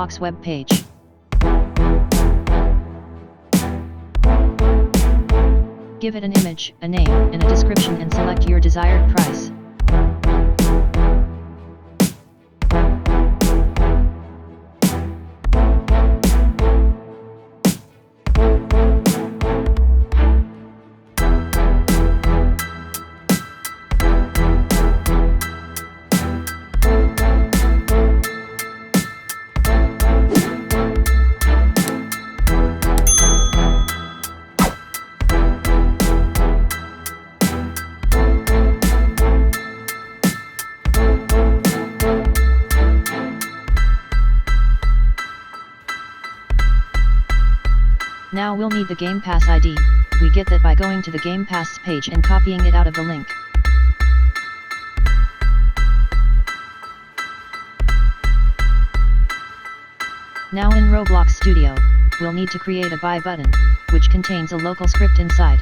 Roblox web page. Give it an image, a name, and a description and select your desired price. Now we'll need the gamepass ID. We get that by going to the gamepass page and copying it out of the link. Now in ROBLOX Studio, we'll need to create a buy button, which contains a local script inside.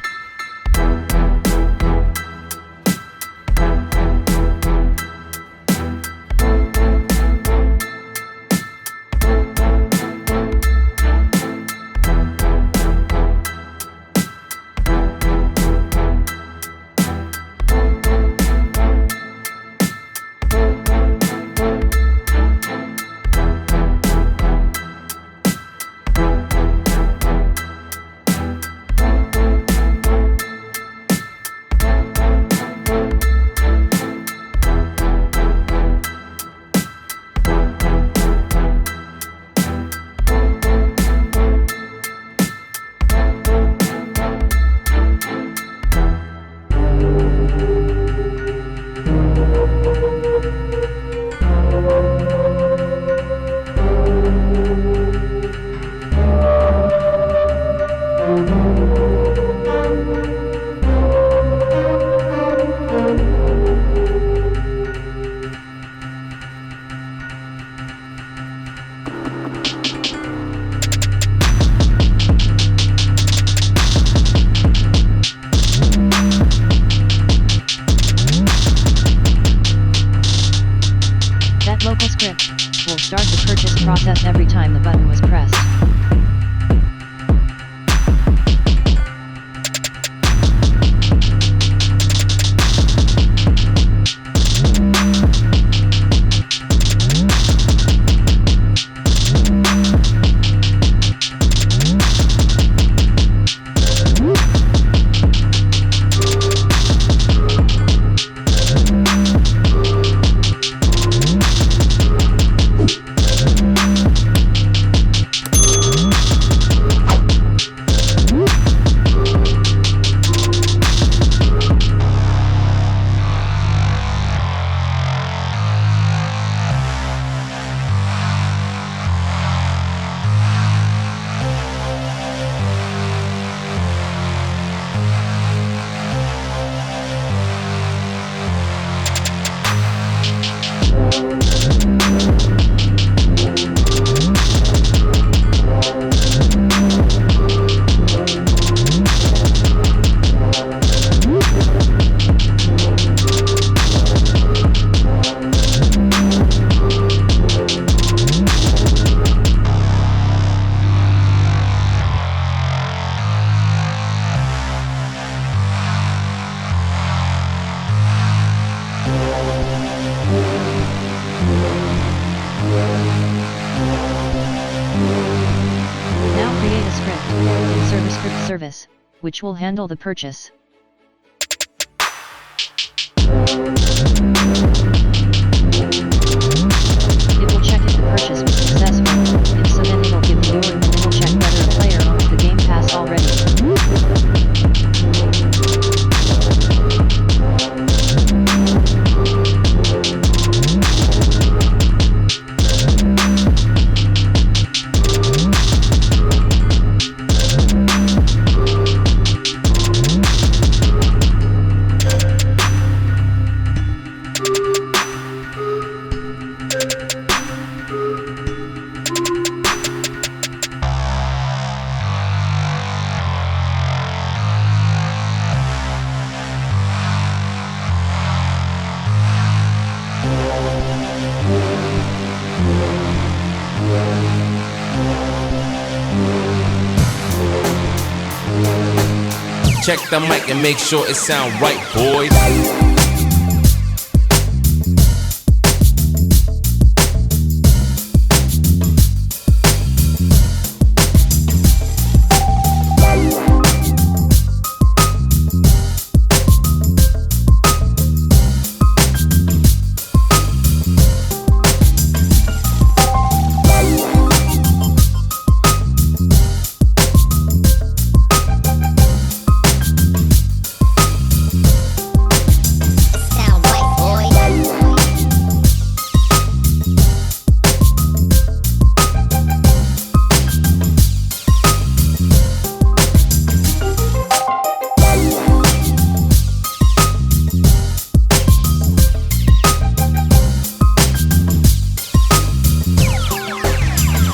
Local script will start the purchase process every time the button was pressed. Now create a script, insert a script service, which will handle the purchase. It will check if the purchase was successful. If so, then it will give the Yoru and it will check whether a player owns the Game Pass already. Check the mic and make sure it sound right, boys.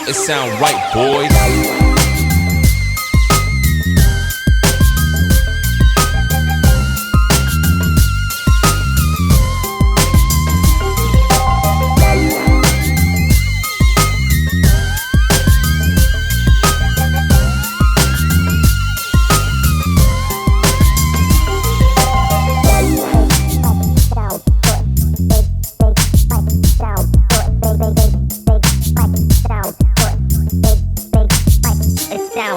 It sound right, boys. It sound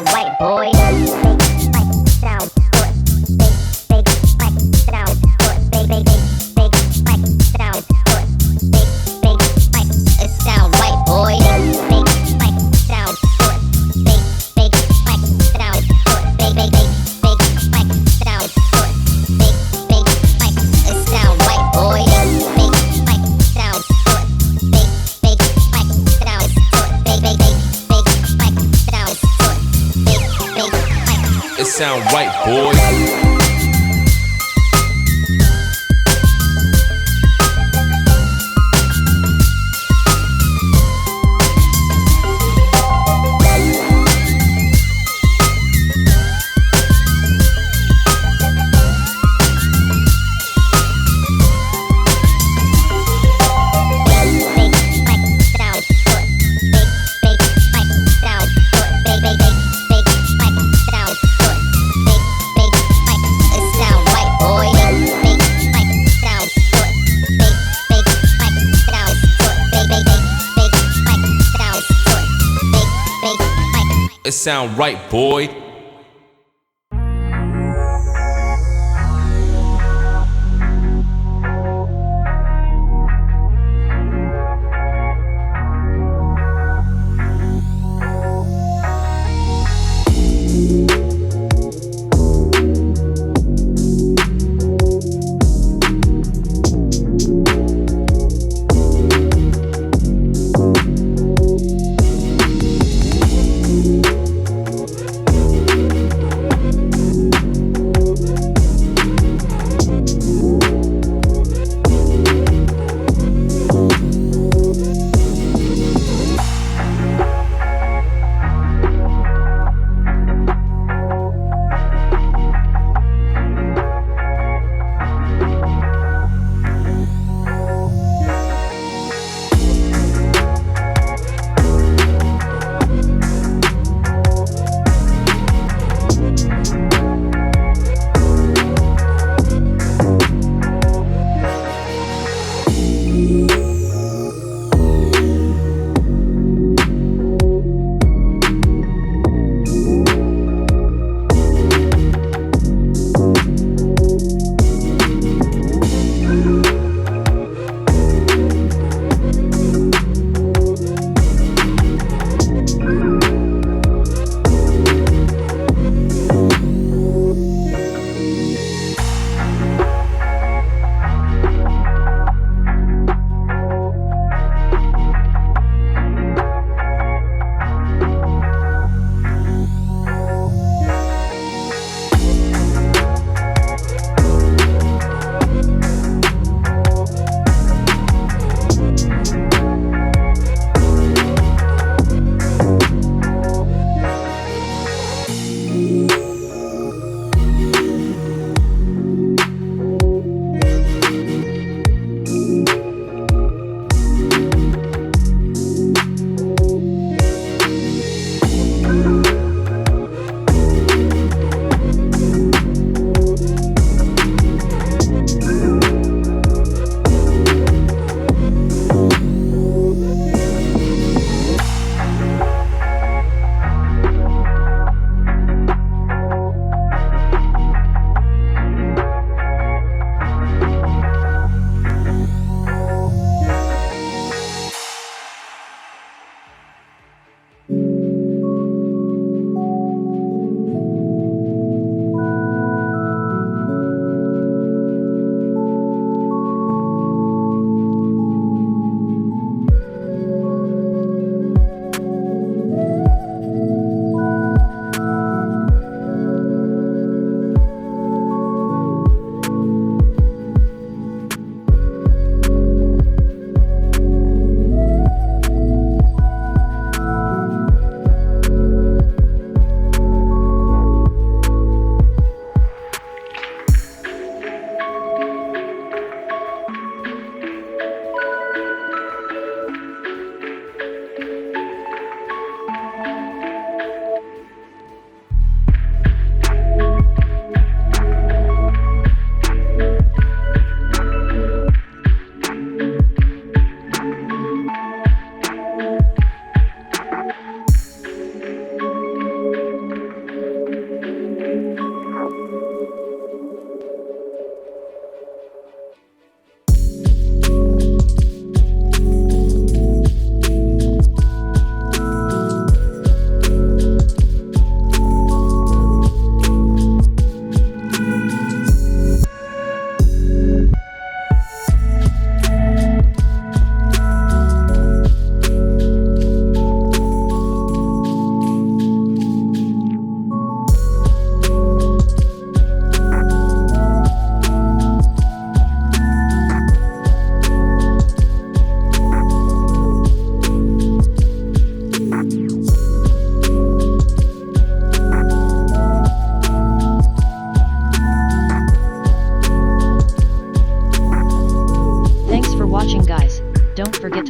right, boys. It sound right, boy.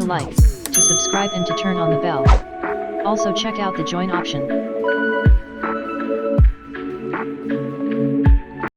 like, to subscribe and to turn on the bell. Also check out the join option.